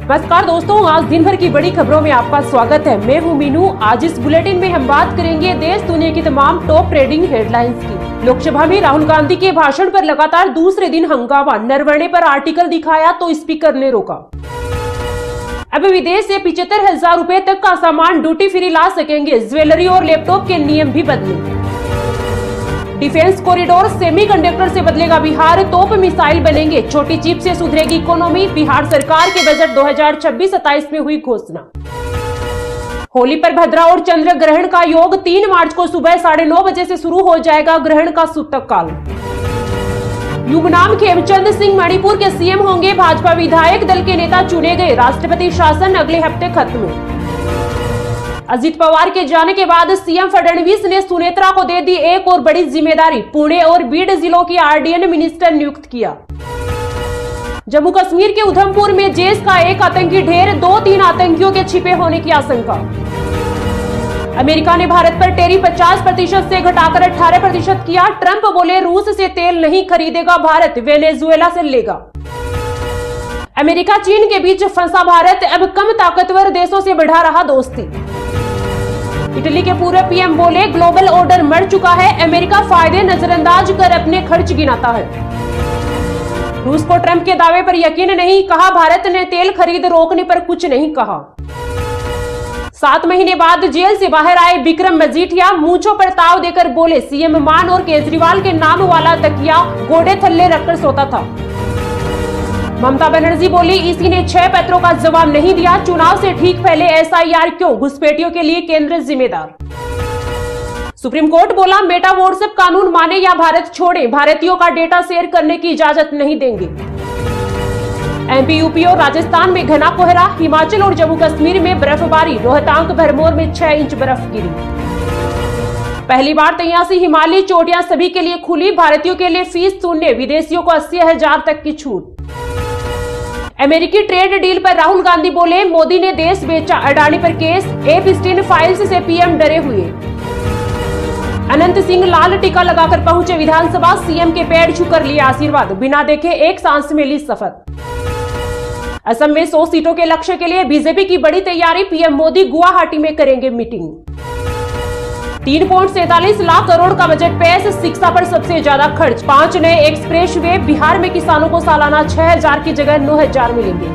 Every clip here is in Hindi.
नमस्कार दोस्तों, आज दिन भर की बड़ी खबरों में आपका स्वागत है। मैं हूं मीनू। आज इस बुलेटिन में हम बात करेंगे देश दुनिया की तमाम टॉप ट्रेडिंग हेडलाइंस की। लोकसभा में राहुल गांधी के भाषण पर लगातार दूसरे दिन हंगामा। नरवणे पर आर्टिकल दिखाया तो स्पीकर ने रोका। अब विदेश से 75,000 रुपए तक का सामान ड्यूटी फ्री ला सकेंगे। ज्वेलरी और लैपटॉप के नियम भी बदले। डिफेंस कॉरिडोर सेमीकंडक्टर से बदलेगा बिहार। तोप मिसाइल बनेंगे। छोटी चिप से सुधरेगी इकोनॉमी। बिहार सरकार के बजट 2026-27 में हुई घोषणा। होली पर भद्रा और चंद्र ग्रहण का योग। 3 मार्च को सुबह 9:30 बजे से शुरू हो जाएगा ग्रहण का सूतक काल। युगनाम खेमचंद सिंह मणिपुर के सीएम होंगे। भाजपा विधायक दल के नेता चुने गए। राष्ट्रपति शासन अगले हफ्ते खत्म। अजित पवार के जाने के बाद सीएम फडणवीस ने सुनेत्रा को दे दी एक और बड़ी जिम्मेदारी। पुणे और बीड जिलों की आरडीएन मिनिस्टर नियुक्त किया। जम्मू कश्मीर के उधमपुर में जैश का एक आतंकी ढेर। 2-3 आतंकियों के छिपे होने की आशंका। अमेरिका ने भारत पर टैरिफ 50% से घटाकर 18% किया। ट्रंप बोले रूस से तेल नहीं खरीदेगा भारत, वेनेजुएला से लेगा। अमेरिका चीन के बीच फंसा भारत, अब कम ताकतवर देशों से बढ़ा रहा दोस्ती। इटली के पूर्व पीएम बोले ग्लोबल ऑर्डर मर चुका है, अमेरिका फायदे नजरअंदाज कर अपने खर्च गिनाता है। रूस को ट्रंप के दावे पर यकीन नहीं, कहा भारत ने तेल खरीद रोकने पर कुछ नहीं कहा। 7 महीने बाद जेल से बाहर आए विक्रम मजीठिया। मूंछों पर ताव देकर बोले सीएम मान और केजरीवाल के नाम वाला तकिया गोडे थल्ले रखकर सोता था। ममता बनर्जी बोली इसी ने 6 पत्रों का जवाब नहीं दिया। चुनाव से ठीक पहले एसआईआर क्यों? घुसपैठियों के लिए केंद्र जिम्मेदार। सुप्रीम कोर्ट बोला मेटा व्हाट्सएप कानून माने या भारत छोड़े, भारतीयों का डेटा शेयर करने की इजाजत नहीं देंगे। एमपी, यूपी और राजस्थान में घना कोहरा। हिमाचल और जम्मू कश्मीर में बर्फबारी। रोहतांग भरमौर में 6 इंच बर्फ गिरी। पहली बार 83 हिमालयी चोटियां सभी के लिए खुली। भारतीयों के लिए फीस शून्य, विदेशियों को 80,000 तक की छूट। अमेरिकी ट्रेड डील पर राहुल गांधी बोले मोदी ने देश बेचा। अडानी पर केस। एपस्टीन फाइल्स से पीएम डरे हुए। अनंत सिंह लाल टीका लगाकर पहुंचे विधानसभा। सीएम के पैर छूकर लिया आशीर्वाद। बिना देखे एक सांस में ली शपथ। असम में 100 सीटों के लक्ष्य के लिए बीजेपी की बड़ी तैयारी। पीएम मोदी गुवाहाटी में करेंगे मीटिंग। 3.47 लाख करोड़ का बजट पेश। शिक्षा पर सबसे ज्यादा खर्च। 5 नए एक्सप्रेस वे। बिहार में किसानों को सालाना 6,000 की जगह 9,000 मिलेंगे।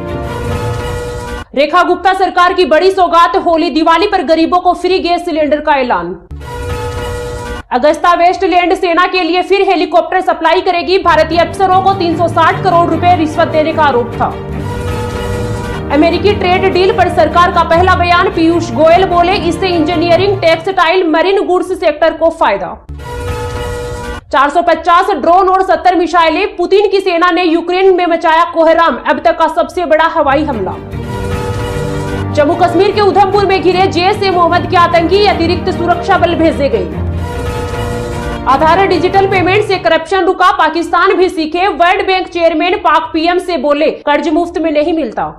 रेखा गुप्ता सरकार की बड़ी सौगात। होली दिवाली पर गरीबों को फ्री गैस सिलेंडर का ऐलान। अगस्ता वेस्टलैंड सेना के लिए फिर हेलीकॉप्टर सप्लाई करेगी। भारतीय अफसरों को 360 करोड़ रुपए रिश्वत देने का आरोप था। अमेरिकी ट्रेड डील पर सरकार का पहला बयान। पीयूष गोयल बोले इससे engineering, textile, marine goods sector को फायदा। 450 ड्रोन और 70 मिसाइलें। पुतिन की सेना ने यूक्रेन में मचाया कोहराम। अब तक का सबसे बड़ा हवाई हमला। जम्मू कश्मीर के उधमपुर में घिरे जैश-ए-मोहम्मद के आतंकी। अतिरिक्त सुरक्षा बल भेजे गए। आधार डिजिटल पेमेंट से करप्शन रुका। पाकिस्तान भी सीखे। वर्ल्ड बैंक चेयरमैन पाक पीएम से बोले कर्ज मुफ्त में नहीं मिलता।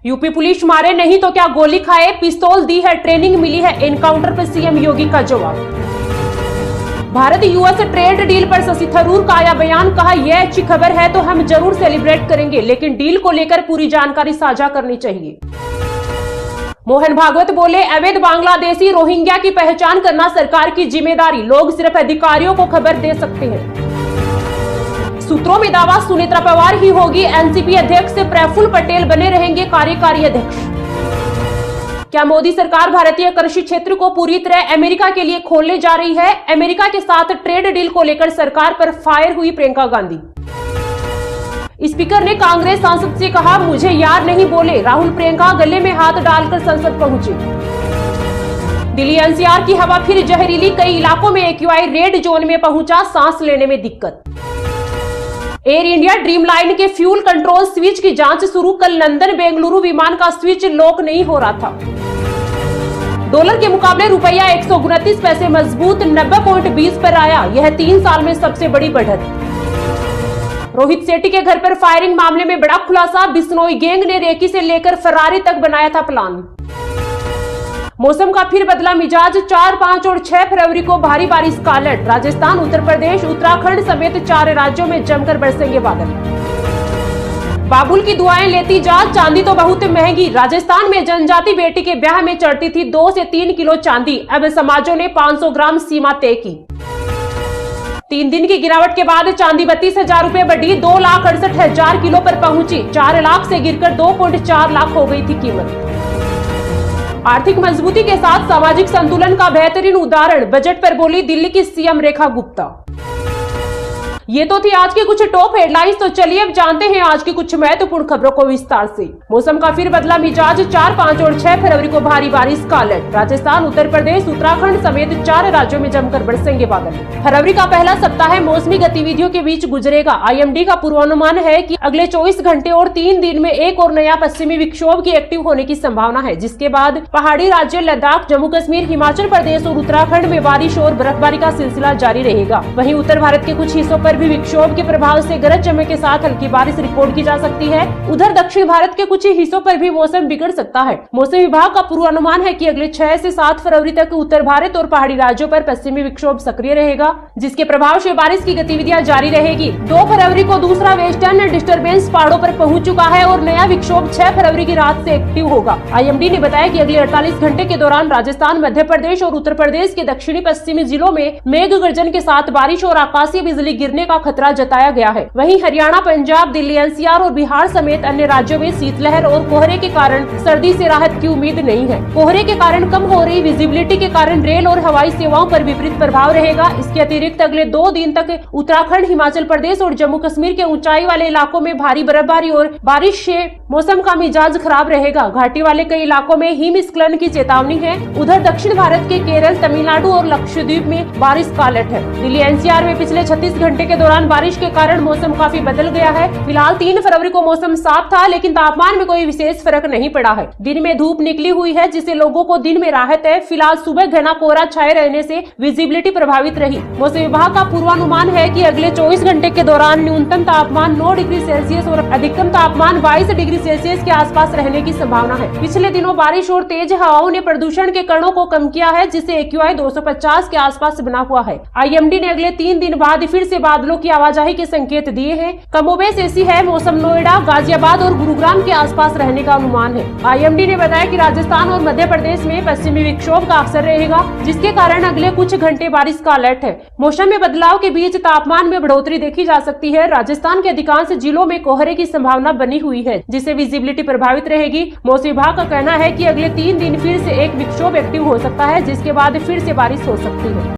यूपी पुलिस मारे नहीं तो क्या गोली खाए। पिस्तौल दी है, ट्रेनिंग मिली है। एनकाउंटर पर सीएम योगी का जवाब। भारत यूएस ट्रेड डील पर शशि थरूर का आया बयान। कहा यह अच्छी खबर है तो हम जरूर सेलिब्रेट करेंगे, लेकिन डील को लेकर पूरी जानकारी साझा करनी चाहिए। मोहन भागवत बोले अवैध बांग्लादेशी रोहिंग्या की पहचान करना सरकार की जिम्मेदारी। लोग सिर्फ अधिकारियों को खबर दे सकते हैं। सूत्रों में दावा सुनेत्रा पवार ही होगी एनसीपी अध्यक्ष। प्रफुल्ल पटेल बने रहेंगे कार्यकारी अध्यक्ष। क्या मोदी सरकार भारतीय कृषि क्षेत्र को पूरी तरह अमेरिका के लिए खोलने जा रही है? अमेरिका के साथ ट्रेड डील को लेकर सरकार पर फायर हुई प्रियंका गांधी। स्पीकर ने कांग्रेस सांसद से कहा मुझे यार नहीं बोले। राहुल प्रियंका गले में हाथ डालकर संसद पहुंचे। दिल्ली एनसीआर की हवा फिर जहरीली। कई इलाकों में एक्यूआई रेड जोन में पहुंचा। सांस लेने में दिक्कत। एयर इंडिया ड्रीम लाइन के फ्यूल कंट्रोल स्विच की जांच शुरू। कल लंदन बेंगलुरु विमान का स्विच लॉक नहीं हो रहा था। डॉलर के मुकाबले रुपया 129 पैसे मजबूत। 90.20 पर आया। यह 3 साल में सबसे बड़ी बढ़त। रोहित शेट्टी के घर पर फायरिंग मामले में बड़ा खुलासा। बिश्नोई गैंग ने रेकी से लेकर फरारी तक बनाया था प्लान। मौसम का फिर बदला मिजाज। 4, 5 और 6 फरवरी को भारी बारिश का अलर्ट। राजस्थान, उत्तर प्रदेश, उत्तराखंड समेत 4 राज्यों में जमकर बरसेंगे बादल। बाबुल की दुआएं लेती जा, चांदी तो बहुत महंगी। राजस्थान में जनजाति बेटी के ब्याह में चढ़ती थी 2 से 3 किलो चांदी, अब समाजों ने 500 ग्राम सीमा तय की। 3 दिन की गिरावट के बाद चांदी 32,000 रुपए बढ़ी, 2,68,000 किलो पर पहुंची। 4 लाख से गिरकर 2.4 लाख हो गई थी कीमत। आर्थिक मजबूती के साथ सामाजिक संतुलन का बेहतरीन उदाहरण, बजट पर बोली दिल्ली की सीएम रेखा गुप्ता। ये तो थी आज की कुछ टॉप हेडलाइंस। तो चलिए अब जानते हैं आज की कुछ महत्वपूर्ण खबरों को विस्तार से। मौसम का फिर बदला मिजाज, 4, 5 और 6 फरवरी को भारी बारिश का अलर्ट। राजस्थान, उत्तर प्रदेश, उत्तराखंड समेत 4 राज्यों में जमकर बरसेंगे बादल। फरवरी का पहला सप्ताह मौसमी गतिविधियों के बीच गुजरेगा। IMD का पूर्वानुमान है कि अगले 24 घंटे और 3 दिन में एक और नया पश्चिमी विक्षोभ की एक्टिव होने की संभावना है, जिसके बाद पहाड़ी राज्य लद्दाख, जम्मू कश्मीर, हिमाचल प्रदेश और उत्तराखंड में बारिश और बर्फबारी का सिलसिला जारी रहेगा। वहीं उत्तर भारत के कुछ हिस्सों पर भी विक्षोभ के प्रभाव से गरज चमक के साथ हल्की बारिश रिकॉर्ड की जा सकती है। उधर दक्षिण भारत के कुछ हिस्सों पर भी मौसम बिगड़ सकता है। मौसम विभाग का पूर्वानुमान है कि अगले 6 से 7 फरवरी तक उत्तर भारत और पहाड़ी राज्यों पर पश्चिमी विक्षोभ सक्रिय रहेगा, जिसके प्रभाव से बारिश की गतिविधियां जारी रहेगी। 2 फरवरी को दूसरा वेस्टर्न डिस्टर्बेंस पहाड़ों पर पहुंच चुका है और नया विक्षोभ 6 फरवरी की रात से एक्टिव होगा। IMD ने बताया कि अगले 48 घंटे के दौरान राजस्थान, मध्य प्रदेश और उत्तर प्रदेश के दक्षिणी पश्चिमी जिलों में मेघ गर्जन के साथ बारिश और आकाशीय बिजली गिरने का खतरा जताया गया है। वहीं हरियाणा, पंजाब, दिल्ली, NCR और बिहार समेत अन्य राज्यों में शीतलहर और कोहरे के कारण सर्दी से राहत की उम्मीद नहीं है। कोहरे के कारण कम हो रही विजिबिलिटी के कारण रेल और हवाई सेवाओं पर विपरीत प्रभाव रहेगा। इसके अतिरिक्त अगले 2 दिन तक उत्तराखंड, हिमाचल प्रदेश और जम्मू कश्मीर के ऊंचाई वाले इलाकों में भारी बर्फबारी और बारिश से मौसम का मिजाज खराब रहेगा। घाटी वाले कई इलाकों में हिमस्खलन की चेतावनी है। उधर दक्षिण भारत के केरल, तमिलनाडु और लक्षद्वीप में बारिश का अलर्ट है। दिल्ली NCR में पिछले 36 घंटे के दौरान बारिश के कारण मौसम काफी बदल गया है। फिलहाल 3 फरवरी को मौसम साफ था, लेकिन तापमान में कोई विशेष फर्क नहीं पड़ा है। दिन में धूप निकली हुई है, जिससे लोगों को दिन में राहत है। फिलहाल सुबह घना कोहरा छाए रहने से विजिबिलिटी प्रभावित रही। मौसम विभाग का पूर्वानुमान है कि अगले 24 घंटे के दौरान न्यूनतम तापमान 9 डिग्री सेल्सियस और अधिकतम तापमान 22 डिग्री सेल्सियस के आसपास रहने की संभावना है। पिछले दिनों बारिश और तेज हवाओं ने प्रदूषण के कणों को कम किया है, जिससे AQI 250 के आसपास बना हुआ है। IMD ने अगले 3 दिन बाद फिर से बादलों की आवाजाही के संकेत दिए हैं। कमोबेश ऐसी है मौसम नोएडा, गाजियाबाद और गुरुग्राम के आसपास रहने का अनुमान है। IMD ने बताया कि राजस्थान और मध्य प्रदेश में पश्चिमी विक्षोभ का अवसर रहेगा, जिसके कारण अगले कुछ घंटे बारिश का अलर्ट है। मौसम में बदलाव के बीच तापमान में बढ़ोतरी देखी जा सकती है। राजस्थान के अधिकांश जिलों में कोहरे की संभावना बनी हुई है, जिससे विजिबिलिटी प्रभावित रहेगी। मौसम विभाग का कहना है कि अगले 3 दिन फिर से एक विक्षोभ एक्टिव हो सकता है, जिसके बाद फिर से बारिश हो सकती है।